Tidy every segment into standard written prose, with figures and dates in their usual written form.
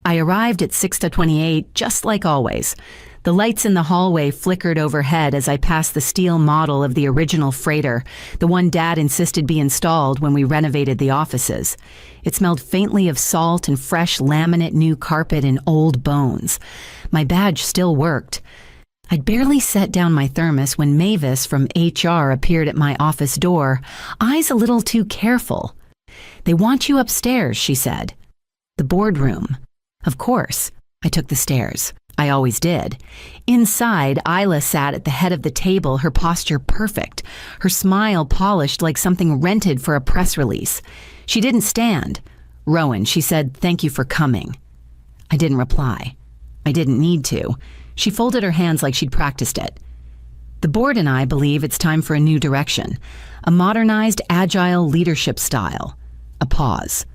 I arrived at 6:28, just like always. The lights in the hallway flickered overhead as I passed the steel model of the original freighter, the one Dad insisted be installed when we renovated the offices. It smelled faintly of salt and fresh laminate new carpet and old bones. My badge still worked. I'd barely set down my thermos when Mavis from HR appeared at my office door, eyes a little too careful. "They want you upstairs," she said. "The boardroom." Of course, I took the stairs. I always did. Inside, Isla sat at the head of the table, her posture perfect, her smile polished like something rented for a press release. She didn't stand. "Rowan," she said, "thank you for coming." I didn't reply. I didn't need to. She folded her hands like she'd practiced it. "The board and I believe it's time for a new direction, a modernized, agile leadership style." A pause.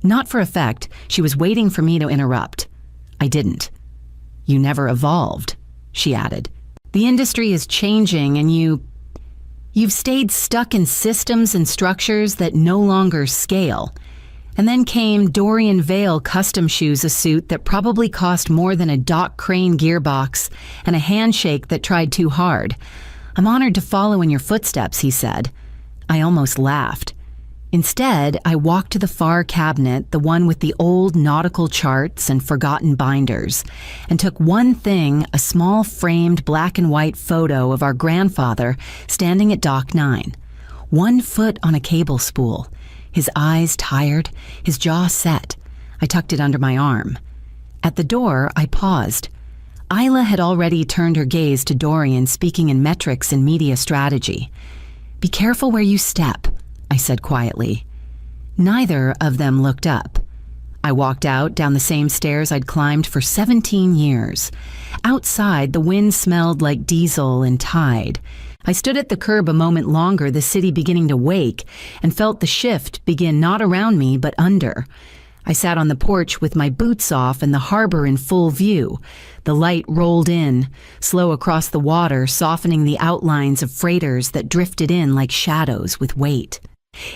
Not for effect, she was waiting for me to interrupt. I didn't. "You never evolved," she added. "The industry is changing and you've stayed stuck in systems and structures that no longer scale." And then came Dorian Vale custom shoes, a suit that probably cost more than a dock crane gearbox, and a handshake that tried too hard. "I'm honored to follow in your footsteps," he said. I almost laughed. Instead, I walked to the far cabinet, the one with the old nautical charts and forgotten binders, and took one thing, a small framed black and white photo of our grandfather standing at Dock 9, 1 foot on a cable spool, his eyes tired, his jaw set. I tucked it under my arm. At the door, I paused. Isla had already turned her gaze to Dorian, speaking in metrics and media strategy. "Be careful where you step," I said quietly. Neither of them looked up. I walked out down the same stairs I'd climbed for 17 years. Outside, the wind smelled like diesel and tide. I stood at the curb a moment longer, the city beginning to wake, and felt the shift begin not around me but under. I sat on the porch with my boots off and the harbor in full view. The light rolled in, slow across the water, softening the outlines of freighters that drifted in like shadows with weight.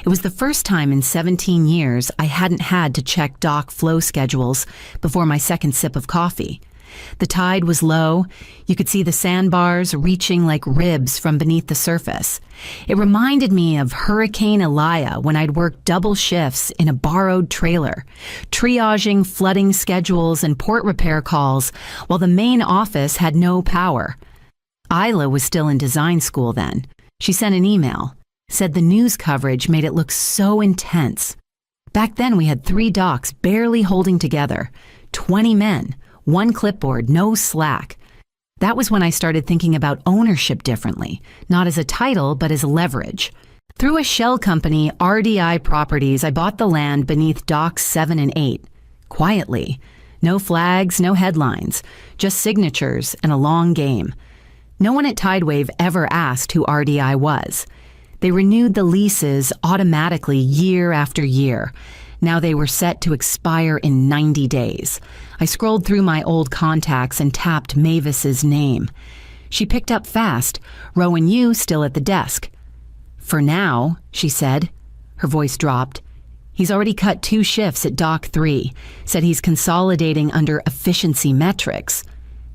It was the first time in 17 years I hadn't had to check dock flow schedules before my second sip of coffee. The tide was low. You could see the sandbars reaching like ribs from beneath the surface. It reminded me of Hurricane Elia when I'd worked double shifts in a borrowed trailer, triaging flooding schedules and port repair calls while the main office had no power. Isla was still in design school then. She sent an email. Said the news coverage made it look so intense. Back then we had 3 docks barely holding together, 20 men, 1 clipboard, no slack. That was when I started thinking about ownership differently, not as a title, but as leverage. Through a shell company, RDI Properties, I bought the land beneath docks 7 and 8, quietly. No flags, no headlines, just signatures and a long game. No one at Tidewave ever asked who RDI was. They renewed the leases automatically year after year. Now they were set to expire in 90 days. I scrolled through my old contacts and tapped Mavis's name. She picked up fast. "Rowan Yu still at the desk." "For now," she said. Her voice dropped. "He's already cut 2 shifts at Dock 3. Said he's consolidating under efficiency metrics.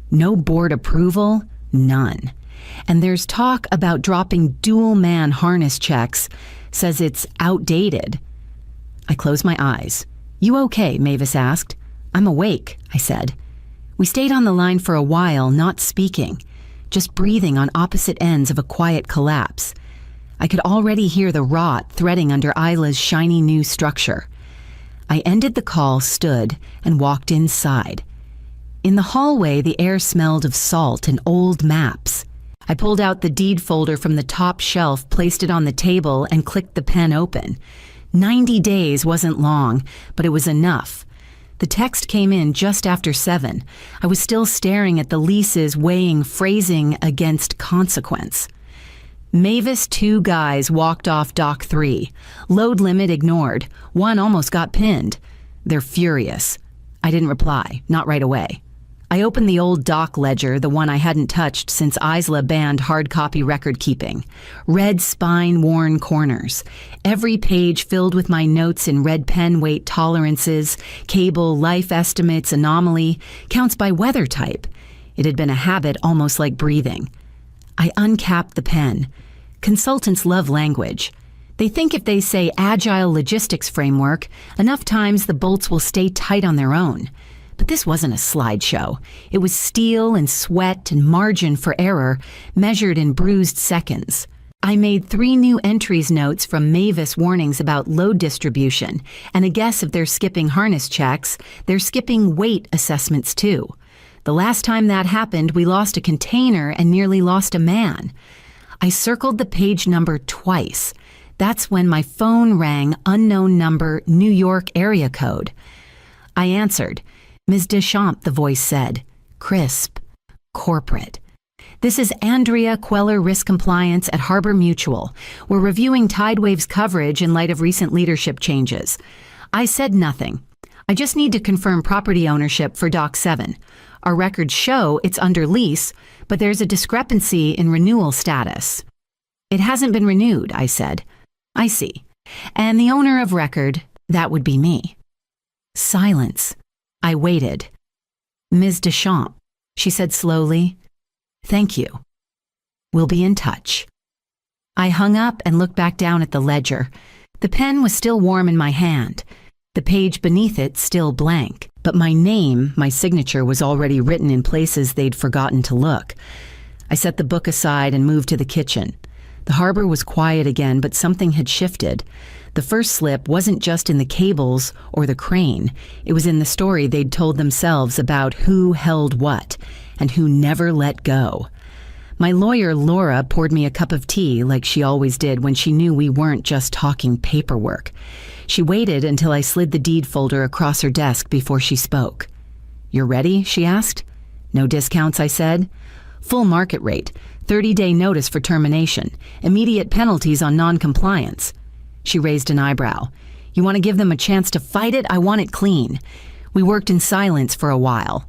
No board approval? None. And there's talk about dropping dual-man harness checks. Says it's outdated." I closed my eyes. "You okay?" Mavis asked. "I'm awake," I said. We stayed on the line for a while, not speaking, just breathing on opposite ends of a quiet collapse. I could already hear the rot threading under Isla's shiny new structure. I ended the call, stood, and walked inside. In the hallway, the air smelled of salt and old maps. I pulled out the deed folder from the top shelf, placed it on the table, and clicked the pen open. 90 days wasn't long, but it was enough. The text came in just after 7. I was still staring at the leases, weighing phrasing against consequence. Mavis 2 guys walked off Dock 3. Load limit ignored. 1 almost got pinned. They're furious. I didn't reply, not right away. I opened the old doc ledger, the one I hadn't touched since Isla banned hard copy record keeping. Red spine-worn corners. Every page filled with my notes in red pen weight tolerances, cable, life estimates, anomaly, counts by weather type. It had been a habit almost like breathing. I uncapped the pen. Consultants love language. They think if they say agile logistics framework, enough times the bolts will stay tight on their own. But this wasn't a slideshow. It was steel and sweat and margin for error, measured in bruised seconds. I made 3 new entries notes from Mavis warnings about load distribution, and a guess if they're skipping harness checks, they're skipping weight assessments too. The last time that happened, we lost a container and nearly lost a man. I circled the page number twice. That's when my phone rang, unknown number, New York area code. I answered. Ms. Deschamps, the voice said. Crisp. Corporate. This is Andrea Queller, Risk Compliance at Harbor Mutual. We're reviewing Tidewave's coverage in light of recent leadership changes. I said nothing. I just need to confirm property ownership for Dock 7. Our records show it's under lease, but there's a discrepancy in renewal status. It hasn't been renewed, I said. I see. And the owner of record, that would be me. Silence. I waited. Ms. Deschamps, she said slowly. Thank you. We'll be in touch. I hung up and looked back down at the ledger. The pen was still warm in my hand. The page beneath it still blank. But my name, my signature, was already written in places they'd forgotten to look. I set the book aside and moved to the kitchen. The harbor was quiet again, but something had shifted. The first slip wasn't just in the cables or the crane. It was in the story they'd told themselves about who held what and who never let go. My lawyer, Laura, poured me a cup of tea like she always did when she knew we weren't just talking paperwork. She waited until I slid the deed folder across her desk before she spoke. You're ready? She asked. No discounts, I said. Full market rate, 30-day notice for termination, immediate penalties on non-compliance. She raised an eyebrow. You want to give them a chance to fight it? I want it clean. We worked in silence for a while.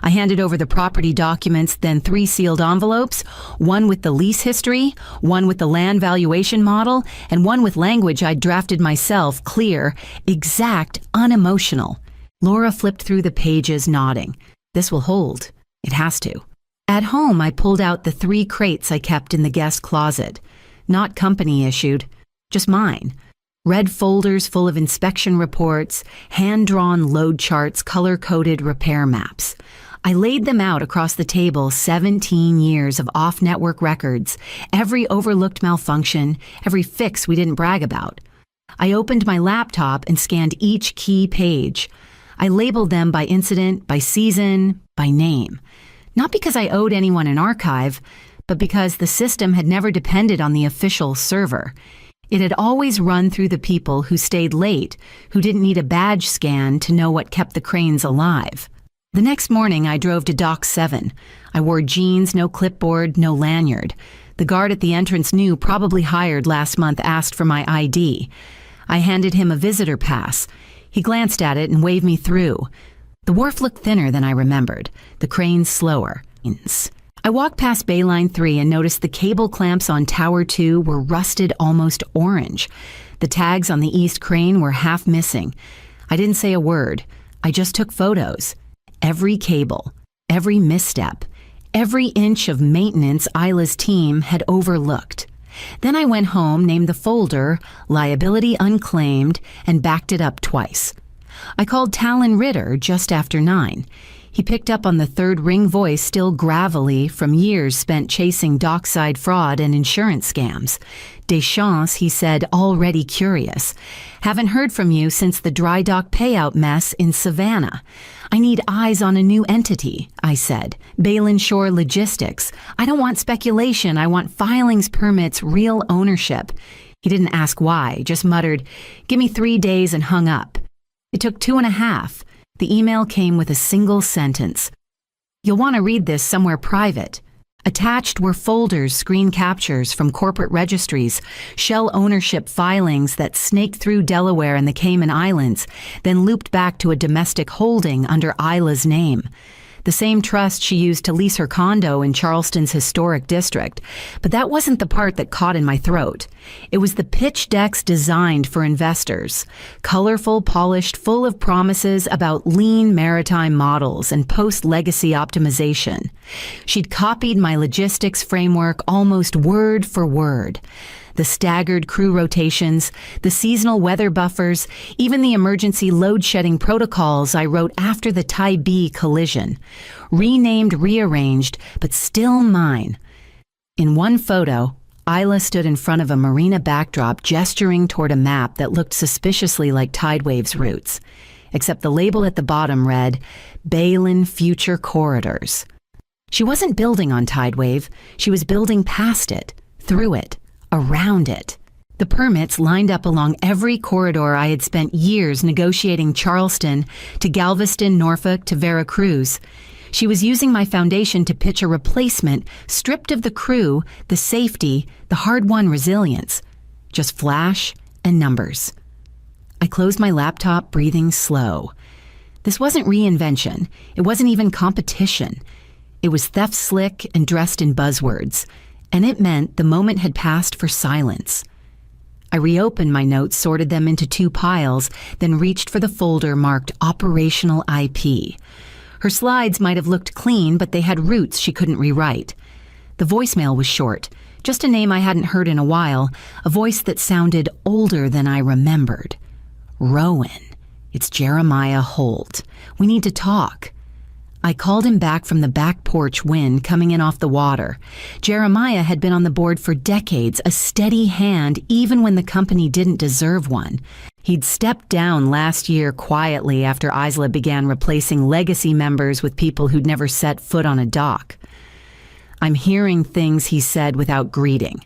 I handed over the property documents, then 3 sealed envelopes, one with the lease history, one with the land valuation model, and one with language I'd drafted myself, clear, exact, unemotional. Laura flipped through the pages, nodding. This will hold. It has to. At home, I pulled out the 3 crates I kept in the guest closet. Not company issued. Just mine. Red folders full of inspection reports, hand-drawn load charts, color-coded repair maps. I laid them out across the table, 17 years of off-network records, every overlooked malfunction, every fix we didn't brag about. I opened my laptop and scanned each key page. I labeled them by incident, by season, by name. Not because I owed anyone an archive, but because the system had never depended on the official server. It had always run through the people who stayed late, who didn't need a badge scan to know what kept the cranes alive. The next morning, I drove to Dock 7. I wore jeans, no clipboard, no lanyard. The guard at the entrance knew, probably hired last month, asked for my ID. I handed him a visitor pass. He glanced at it and waved me through. The wharf looked thinner than I remembered, the cranes slower. I walked past Bayline 3 and noticed the cable clamps on Tower 2 were rusted almost orange. The tags on the east crane were half missing. I didn't say a word. I just took photos. Every cable, every misstep, every inch of maintenance Isla's team had overlooked. Then I went home, named the folder Liability Unclaimed, and backed it up twice. I called Talon Ritter just after 9. He picked up on the third ring voice, still gravelly from years spent chasing dockside fraud and insurance scams. Deschamps, he said, already curious. Haven't heard from you since the dry dock payout mess in Savannah. I need eyes on a new entity, I said. Balin Shore Logistics. I don't want speculation. I want filings, permits, real ownership. He didn't ask why, just muttered, give me 3 days, and hung up. It took 2.5. The email came with a single sentence. You'll want to read this somewhere private. Attached were folders, screen captures from corporate registries, shell ownership filings that snaked through Delaware and the Cayman Islands, then looped back to a domestic holding under Isla's name. the same trust she used to lease her condo in Charleston's historic district. But that wasn't the part that caught in my throat. It was the pitch decks designed for investors. Colorful, polished, full of promises about lean maritime models and post-legacy optimization. She'd copied my logistics framework almost word for word. The staggered crew rotations, the seasonal weather buffers, even the emergency load-shedding protocols I wrote after the Tai B collision. Renamed, rearranged, but still mine. In one photo, Isla stood in front of a marina backdrop gesturing toward a map that looked suspiciously like Tidewave's routes, except the label at the bottom read, Balin Future Corridors. She wasn't building on Tidewave, she was building past it, through it, around it. The permits lined up along every corridor I had spent years negotiating Charleston to Galveston, Norfolk to Veracruz. She was using my foundation to pitch a replacement stripped of the crew, the safety, the hard-won resilience. Just flash and numbers. I closed my laptop, breathing slow. This wasn't reinvention. It wasn't even competition. It was theft slick and dressed in buzzwords. And it meant the moment had passed for silence. I reopened my notes, sorted them into 2 piles, then reached for the folder marked Operational IP. Her slides might have looked clean, but they had roots she couldn't rewrite. The voicemail was short, just a name I hadn't heard in a while, a voice that sounded older than I remembered. Rowan. It's Jeremiah Holt. We need to talk. I called him back from the back porch wind coming in off the water. Jeremiah had been on the board for decades, a steady hand even when the company didn't deserve one. He'd stepped down last year quietly after Isla began replacing legacy members with people who'd never set foot on a dock. I'm hearing things he said without greeting.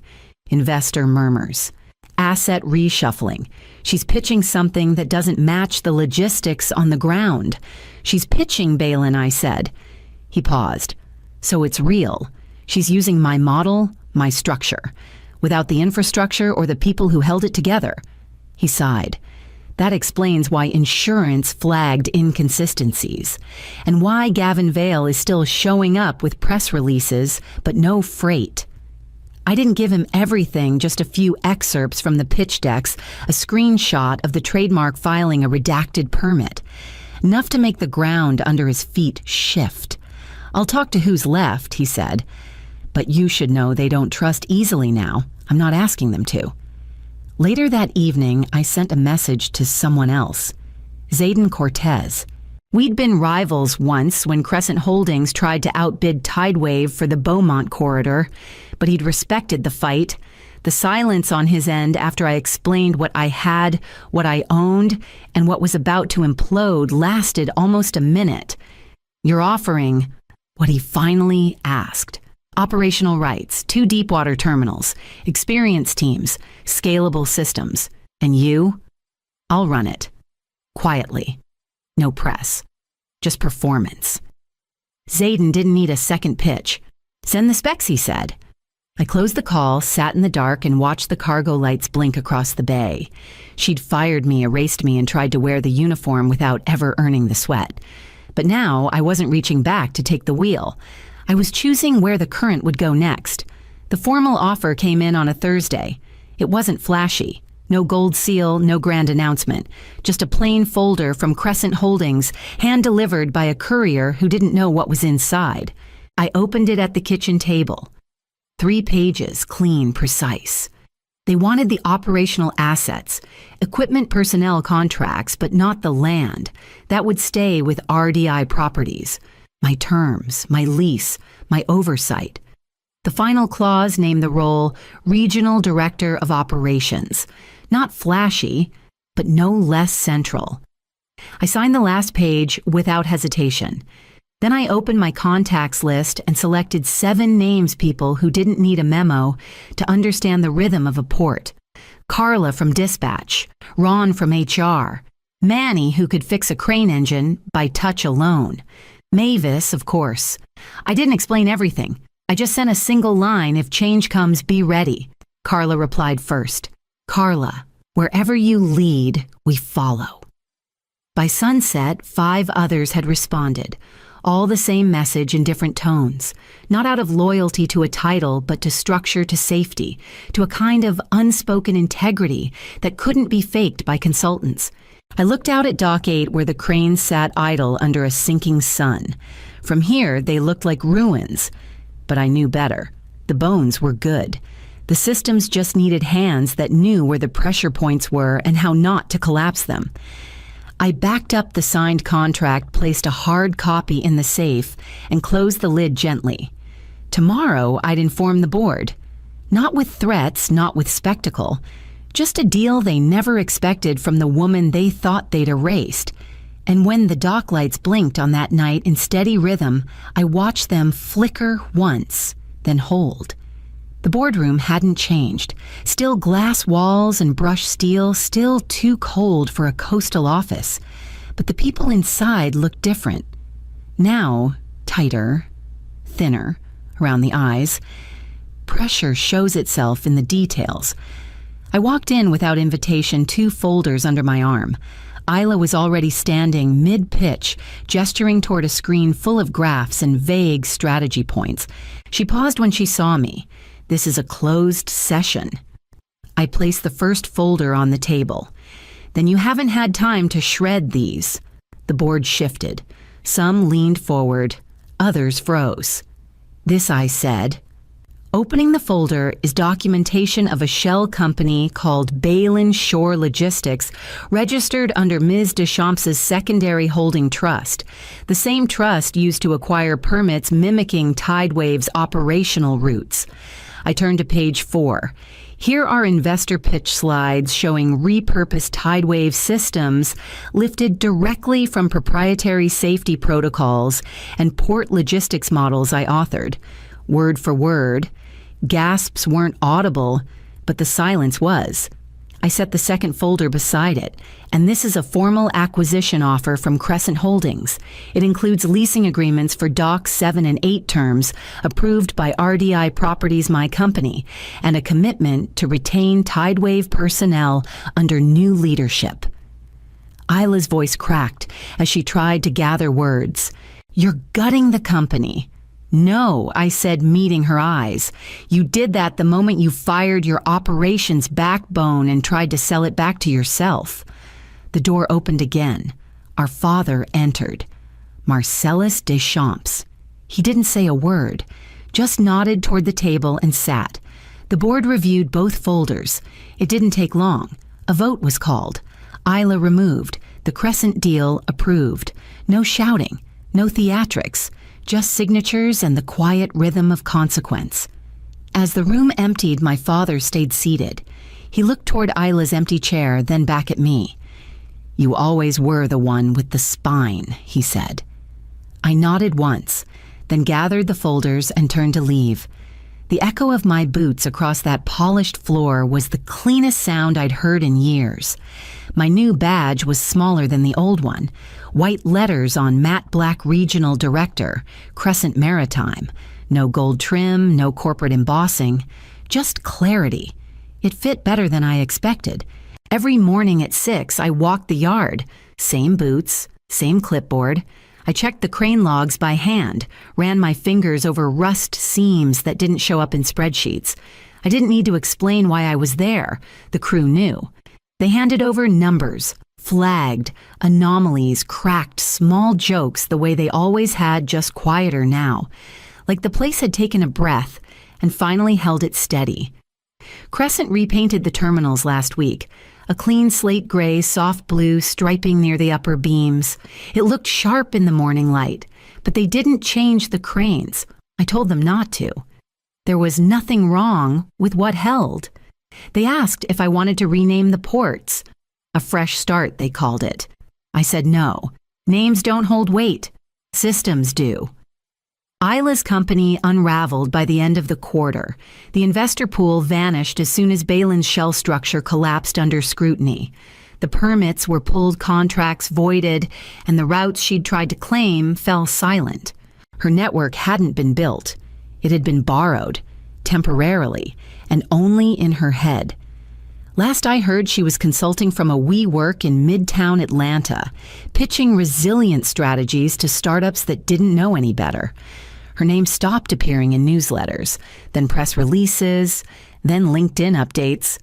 Investor murmurs. Asset reshuffling. She's pitching something that doesn't match the logistics on the ground. She's pitching, Balin, I said. He paused. So it's real. She's using my model, my structure, without the infrastructure or the people who held it together. He sighed. That explains why insurance flagged inconsistencies, and why Gavin Vale is still showing up with press releases, but no freight. I didn't give him everything, just a few excerpts from the pitch decks, a screenshot of the trademark filing a redacted permit. Enough to make the ground under his feet shift. I'll talk to who's left, he said. But you should know they don't trust easily now. I'm not asking them to. Later that evening, I sent a message to someone else. Zayden Cortez. We'd been rivals once when Crescent Holdings tried to outbid Tidewave for the Beaumont corridor, but he'd respected the fight. The silence on his end after I explained what I had, what I owned, and what was about to implode lasted almost a minute. You're offering what he finally asked. Operational rights, 2 deepwater terminals, experienced teams, scalable systems. And you? I'll run it. Quietly. No press. Just performance. Zayden didn't need a second pitch. Send the specs, he said. I closed the call, sat in the dark, and watched the cargo lights blink across the bay. She'd fired me, erased me, and tried to wear the uniform without ever earning the sweat. But now I wasn't reaching back to take the wheel. I was choosing where the current would go next. The formal offer came in on a Thursday. It wasn't flashy. No gold seal, no grand announcement. Just a plain folder from Crescent Holdings, hand-delivered by a courier who didn't know what was inside. I opened it at the kitchen table. 3 pages, clean, precise. They wanted the operational assets, equipment personnel contracts, but not the land. That would stay with RDI Properties. My terms, my lease, my oversight. The final clause named the role Regional Director of Operations. Not flashy, but no less central. I signed the last page without hesitation. Then I opened my contacts list and selected 7 names people who didn't need a memo to understand the rhythm of a port. Carla from Dispatch, Ron from HR, Manny who could fix a crane engine by touch alone, Mavis, of course. I didn't explain everything. I just sent a single line, if change comes, be ready. Carla replied first. Carla, wherever you lead, we follow. By sunset, 5 others had responded, All the same message in different tones, not out of loyalty to a title, but to structure, to safety, to a kind of unspoken integrity that couldn't be faked by consultants. I looked out at Dock 8 where the cranes sat idle under a sinking sun. From here, they looked like ruins. But I knew better. The bones were good. The systems just needed hands that knew where the pressure points were and how not to collapse them. I backed up the signed contract, placed a hard copy in the safe, and closed the lid gently. Tomorrow, I'd inform the board. Not with threats, not with spectacle. Just a deal they never expected from the woman they thought they'd erased. And when the dock lights blinked on that night in steady rhythm, I watched them flicker once, then hold. The boardroom hadn't changed. Still glass walls and brushed steel, still too cold for a coastal office. But the people inside looked different. Now, tighter, thinner, around the eyes. Pressure shows itself in the details. I walked in without invitation, 2 folders under my arm. Isla was already standing mid-pitch, gesturing toward a screen full of graphs and vague strategy points. She paused when she saw me. This is a closed session. I placed the first folder on the table. Then you haven't had time to shred these. The board shifted. Some leaned forward, others froze. This I said. Opening the folder is documentation of a shell company called Balin Shore Logistics, registered under Ms. Deschamps' secondary holding trust, the same trust used to acquire permits mimicking Tidewave's operational routes. I turned to page 4. Here are investor pitch slides showing repurposed Tidewave systems lifted directly from proprietary safety protocols and port logistics models I authored. Word for word. Gasps weren't audible, but the silence was. I set the second folder beside it, and this is a formal acquisition offer from Crescent Holdings. It includes leasing agreements for Docks 7 and 8 terms, approved by RDI Properties, my company, and a commitment to retain Tidewave personnel under new leadership. Isla's voice cracked as she tried to gather words. You're gutting the company. No, I said, meeting her eyes. You did that the moment you fired your operations backbone and tried to sell it back to yourself. The door opened again. Our father entered. Marcellus Deschamps. He didn't say a word, just nodded toward the table and sat. The board reviewed both folders. It didn't take long. A vote was called. Isla removed. The Crescent deal approved. No shouting, no theatrics. Just signatures and the quiet rhythm of consequence. As the room emptied, my father stayed seated. He looked toward Isla's empty chair, then back at me. You always were the one with the spine, he said. I nodded once, then gathered the folders and turned to leave. The echo of my boots across that polished floor was the cleanest sound I'd heard in years. My new badge was smaller than the old one. White letters on matte black regional director, Crescent Maritime. No gold trim, no corporate embossing, just clarity. It fit better than I expected. Every morning at 6, I walked the yard. Same boots, same clipboard. I checked the crane logs by hand, ran my fingers over rust seams that didn't show up in spreadsheets. I didn't need to explain why I was there. The crew knew. They handed over numbers, flagged, anomalies, cracked, small jokes the way they always had, just quieter now. Like the place had taken a breath and finally held it steady. Crescent repainted the terminals last week. A clean slate gray, soft blue striping near the upper beams. It looked sharp in the morning light, but they didn't change the cranes. I told them not to. There was nothing wrong with what held. They asked if I wanted to rename the ports. A fresh start, they called it. I said no. Names don't hold weight. Systems do. Isla's company unraveled by the end of the quarter. The investor pool vanished as soon as Balin's shell structure collapsed under scrutiny. The permits were pulled, contracts voided, and the routes she'd tried to claim fell silent. Her network hadn't been built. It had been borrowed, temporarily, and only in her head. Last I heard, she was consulting from a WeWork in Midtown Atlanta, pitching resilience strategies to startups that didn't know any better. Her name stopped appearing in newsletters, then press releases, then LinkedIn updates.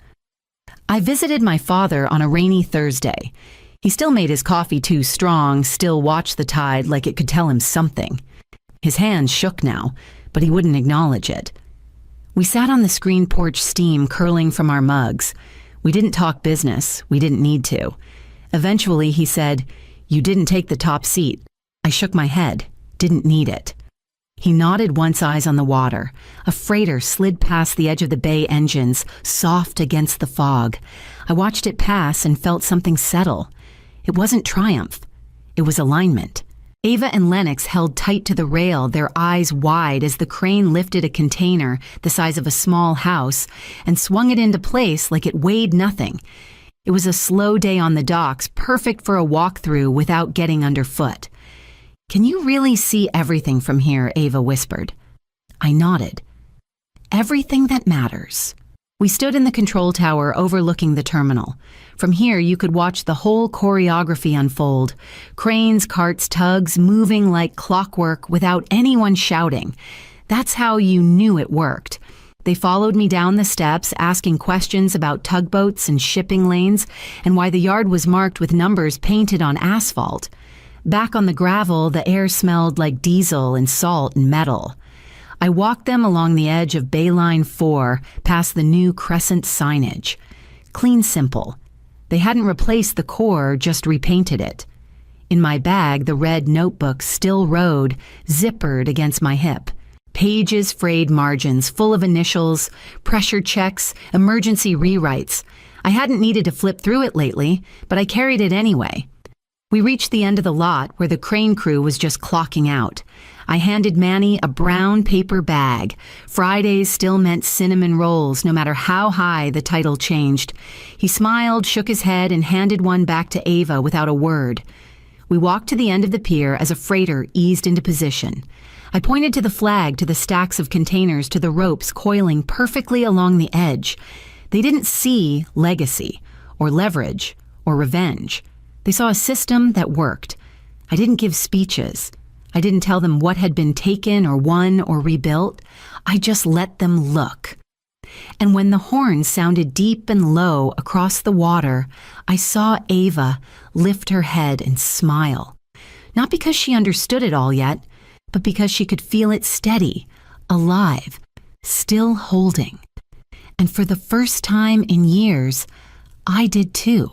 I visited my father on a rainy Thursday. He still made his coffee too strong, still watched the tide like it could tell him something. His hands shook now, but he wouldn't acknowledge it. We sat on the screen porch, steam curling from our mugs. We didn't talk business. We didn't need to. Eventually, he said, "You didn't take the top seat." I shook my head. Didn't need it. He nodded, once eyes on the water. A freighter slid past the edge of the bay engines, soft against the fog. I watched it pass and felt something settle. It wasn't triumph. It was alignment. Ava and Lennox held tight to the rail, their eyes wide as the crane lifted a container the size of a small house and swung it into place like it weighed nothing. It was a slow day on the docks, perfect for a walkthrough without getting underfoot. "Can you really see everything from here?" Ava whispered. I nodded. "Everything that matters." We stood in the control tower overlooking the terminal. From here, you could watch the whole choreography unfold. Cranes, carts, tugs, moving like clockwork without anyone shouting. That's how you knew it worked. They followed me down the steps, asking questions about tugboats and shipping lanes, and why the yard was marked with numbers painted on asphalt. Back on the gravel, the air smelled like diesel and salt and metal. I walked them along the edge of Bayline 4, past the new crescent signage. Clean, simple. They hadn't replaced the core, just repainted it. In my bag, the red notebook still rode, zippered against my hip. Pages, frayed margins, full of initials, pressure checks, emergency rewrites. I hadn't needed to flip through it lately, but I carried it anyway. We reached the end of the lot where the crane crew was just clocking out. I handed Manny a brown paper bag. Fridays still meant cinnamon rolls, no matter how high the title changed. He smiled, shook his head, and handed one back to Ava without a word. We walked to the end of the pier as a freighter eased into position. I pointed to the flag, to the stacks of containers, to the ropes coiling perfectly along the edge. They didn't see legacy, or leverage, or revenge. They saw a system that worked. I didn't give speeches. I didn't tell them what had been taken or won or rebuilt. I just let them look. And when the horns sounded deep and low across the water, I saw Ava lift her head and smile. Not because she understood it all yet, but because she could feel it steady, alive, still holding. And for the first time in years, I did too.